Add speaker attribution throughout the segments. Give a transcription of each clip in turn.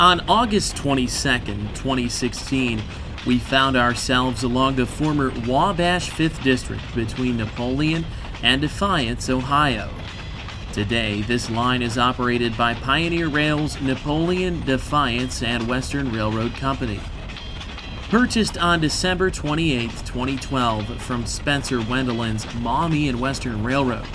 Speaker 1: On August 22nd, 2016, we found ourselves along the former Wabash 5th District between Napoleon and Defiance, Ohio. Today, this line is operated by Pioneer Rail's Napoleon, Defiance, and Western Railroad Company. Purchased on December 28, 2012 from Spencer Wendelin's Maumee and Western Railroad,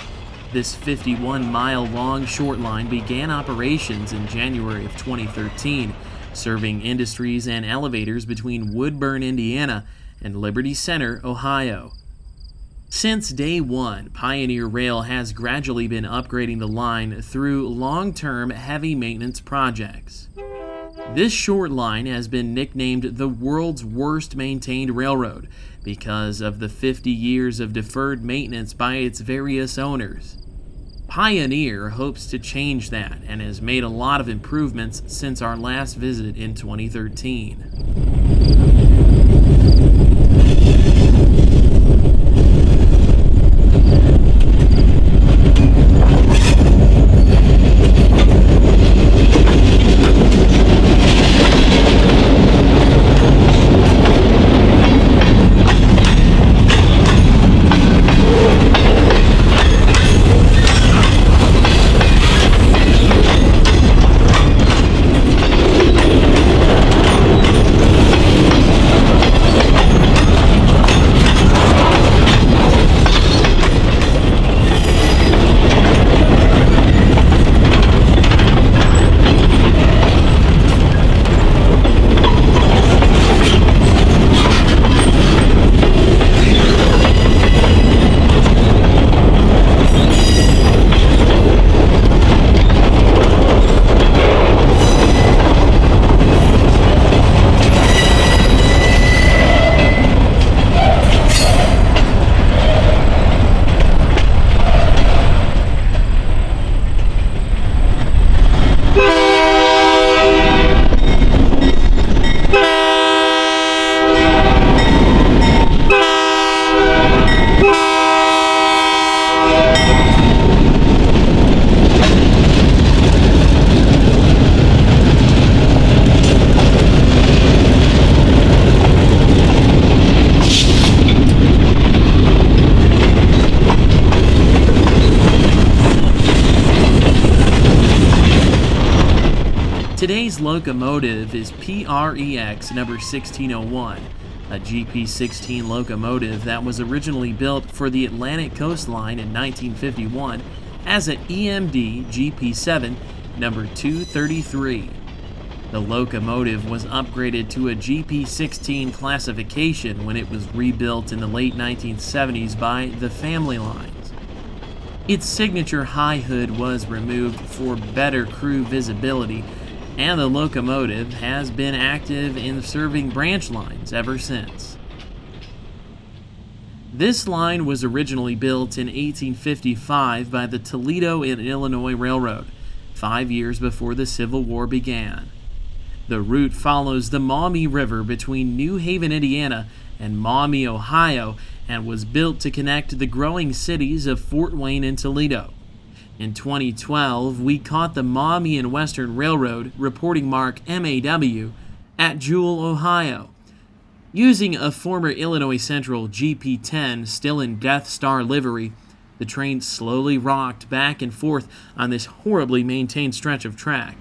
Speaker 1: this 51-mile-long short line began operations in January of 2013, serving industries and elevators between Woodburn, Indiana, and Liberty Center, Ohio. Since day one, Pioneer Rail has gradually been upgrading the line through long-term heavy maintenance projects. This short line has been nicknamed the world's worst maintained railroad because of the 50 years of deferred maintenance by its various owners. Pioneer hopes to change that and has made a lot of improvements since our last visit in 2013. Today's locomotive is PREX number 1601, a GP16 locomotive that was originally built for the Atlantic Coast Line in 1951 as an EMD GP7 number 233. The locomotive was upgraded to a GP16 classification when it was rebuilt in the late 1970s by the Family Lines. Its signature high hood was removed for better crew visibility, and the locomotive has been active in serving branch lines ever since. This line was originally built in 1855 by the Toledo and Illinois Railroad, 5 years before the Civil War began. The route follows the Maumee River between New Haven, Indiana, and Maumee, Ohio, and was built to connect the growing cities of Fort Wayne and Toledo. In 2012, we caught the Maumee and Western Railroad reporting mark MAW at Jewell, Ohio. Using a former Illinois Central GP10 still in Death Star livery, the train slowly rocked back and forth on this horribly maintained stretch of track.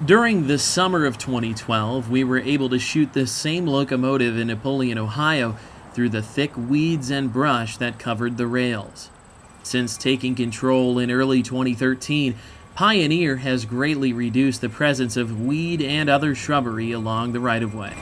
Speaker 1: During the summer of 2012, we were able to shoot this same locomotive in Napoleon, Ohio, through the thick weeds and brush that covered the rails. Since taking control in early 2013, Pioneer has greatly reduced the presence of weed and other shrubbery along the right-of-way.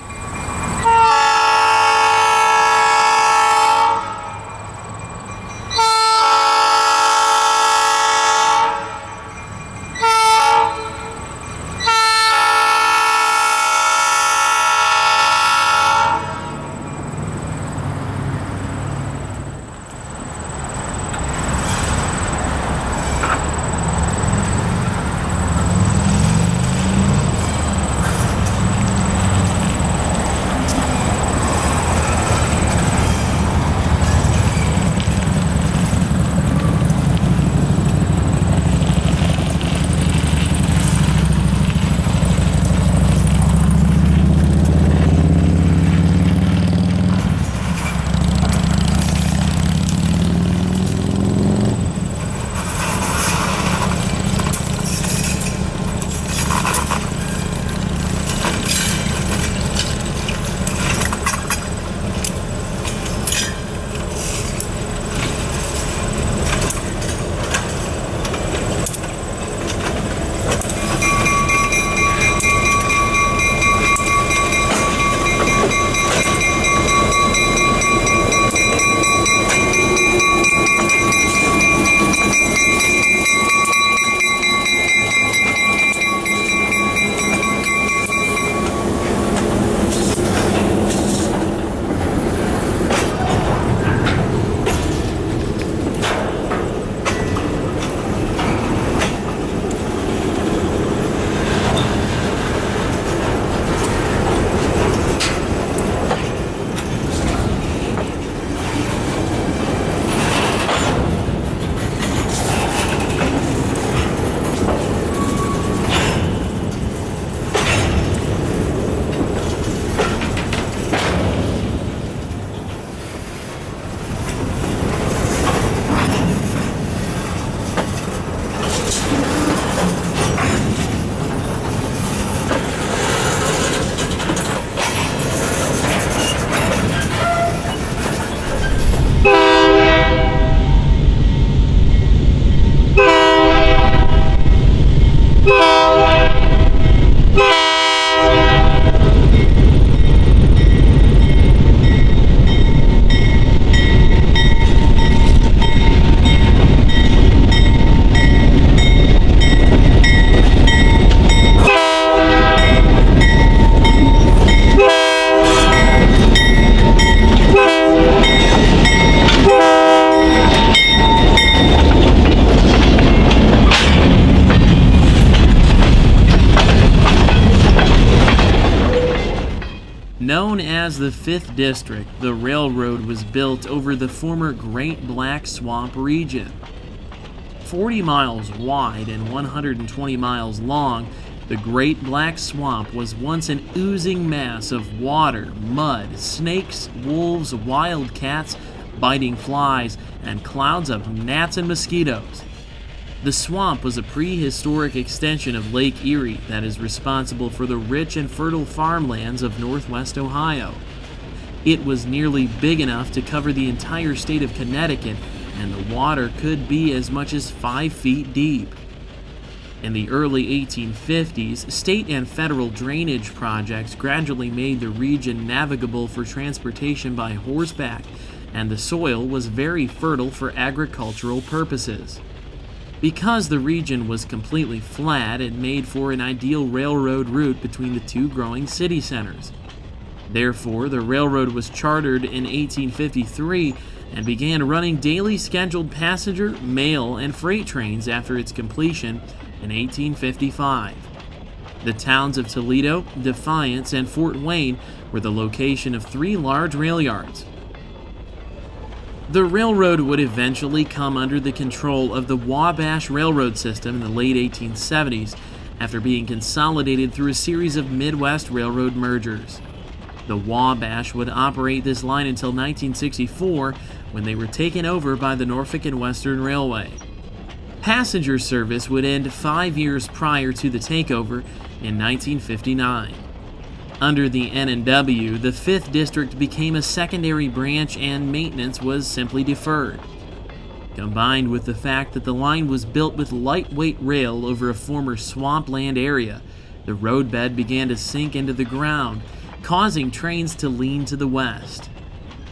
Speaker 1: Known as the 5th District, the railroad was built over the former Great Black Swamp region. 40 miles wide and 120 miles long, the Great Black Swamp was once an oozing mass of water, mud, snakes, wolves, wild cats, biting flies, and clouds of gnats and mosquitoes. The swamp was a prehistoric extension of Lake Erie that is responsible for the rich and fertile farmlands of northwest Ohio. It was nearly big enough to cover the entire state of Connecticut, and the water could be as much as 5 feet deep. In the early 1850s, state and federal drainage projects gradually made the region navigable for transportation by horseback, and the soil was very fertile for agricultural purposes. Because the region was completely flat, it made for an ideal railroad route between the two growing city centers. Therefore, the railroad was chartered in 1853 and began running daily scheduled passenger, mail, and freight trains after its completion in 1855. The towns of Toledo, Defiance, and Fort Wayne were the location of 3 large rail yards. The railroad would eventually come under the control of the Wabash railroad system in the late 1870s after being consolidated through a series of Midwest railroad mergers. The Wabash would operate this line until 1964, when they were taken over by the Norfolk and Western Railway. Passenger service would end 5 years prior to the takeover in 1959. Under the N&W, the 5th District became a secondary branch and maintenance was simply deferred. Combined with the fact that the line was built with lightweight rail over a former swampland area, the roadbed began to sink into the ground, causing trains to lean to the west.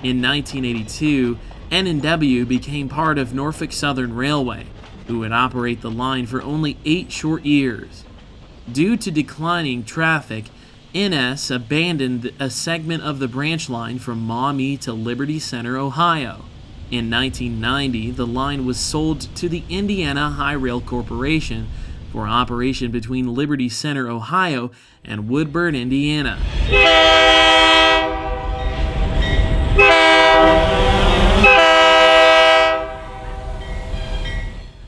Speaker 1: In 1982, N&W became part of Norfolk Southern Railway, who would operate the line for only 8 short years. Due to declining traffic, NS abandoned a segment of the branch line from Maumee to Liberty Center, Ohio. In 1990, the line was sold to the Indiana Hi-Rail Corporation for operation between Liberty Center, Ohio and Woodburn, Indiana.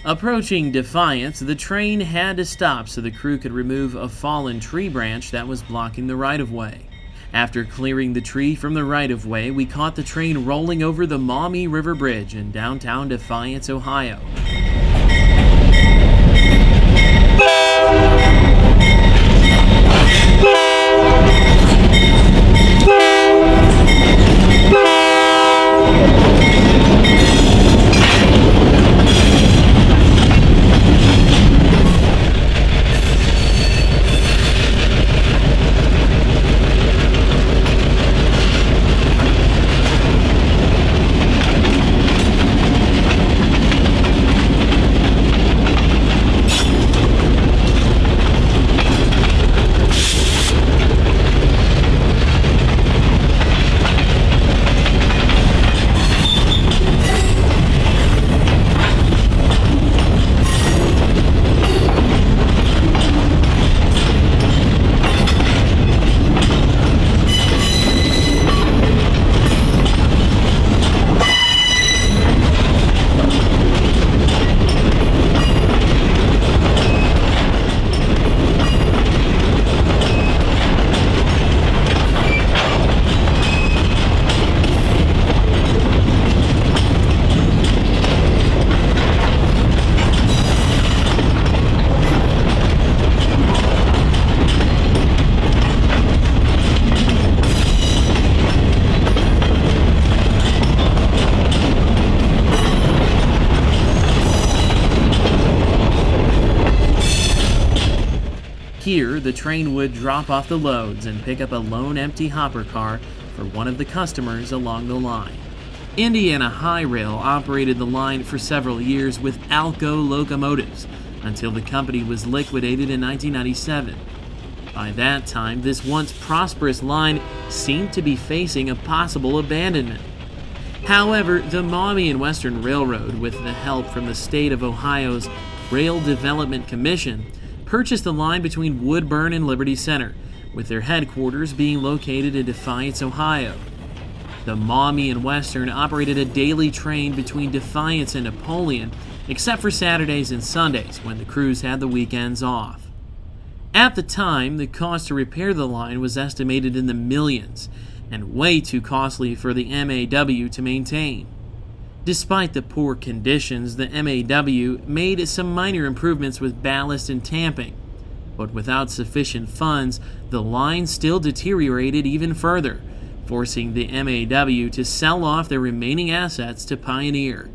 Speaker 1: Approaching Defiance, the train had to stop so the crew could remove a fallen tree branch that was blocking the right-of-way. After clearing the tree from the right-of-way, we caught the train rolling over the Maumee River Bridge in downtown Defiance, Ohio. Here, the train would drop off the loads and pick up a lone empty hopper car for one of the customers along the line. Indiana Hi-Rail operated the line for several years with Alco locomotives until the company was liquidated in 1997. By that time, this once prosperous line seemed to be facing a possible abandonment. However, the Maumee and Western Railroad, with the help from the state of Ohio's Rail Development Commission, purchased the line between Woodburn and Liberty Center, with their headquarters being located in Defiance, Ohio. The Maumee and Western operated a daily train between Defiance and Napoleon, except for Saturdays and Sundays when the crews had the weekends off. At the time, the cost to repair the line was estimated in the millions, and way too costly for the MAW to maintain. Despite the poor conditions, the MAW made some minor improvements with ballast and tamping, but without sufficient funds, the line still deteriorated even further, forcing the MAW to sell off their remaining assets to Pioneer.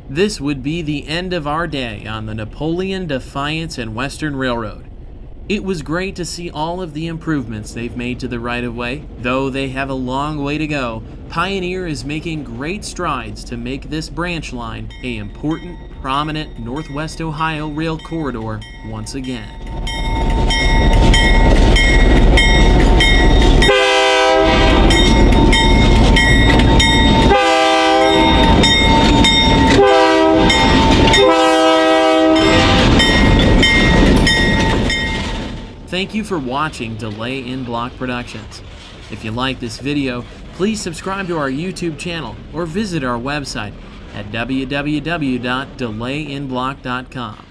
Speaker 1: This would be the end of our day on the Napoleon, Defiance, and Western Railroad. It was great to see all of the improvements they've made to the right-of-way. Though they have a long way to go, Pioneer is making great strides to make this branch line an important, prominent Northwest Ohio rail corridor once again. Thank you for watching Delay in Block Productions. If you like this video, please subscribe to our YouTube channel or visit our website at www.delayinblock.com.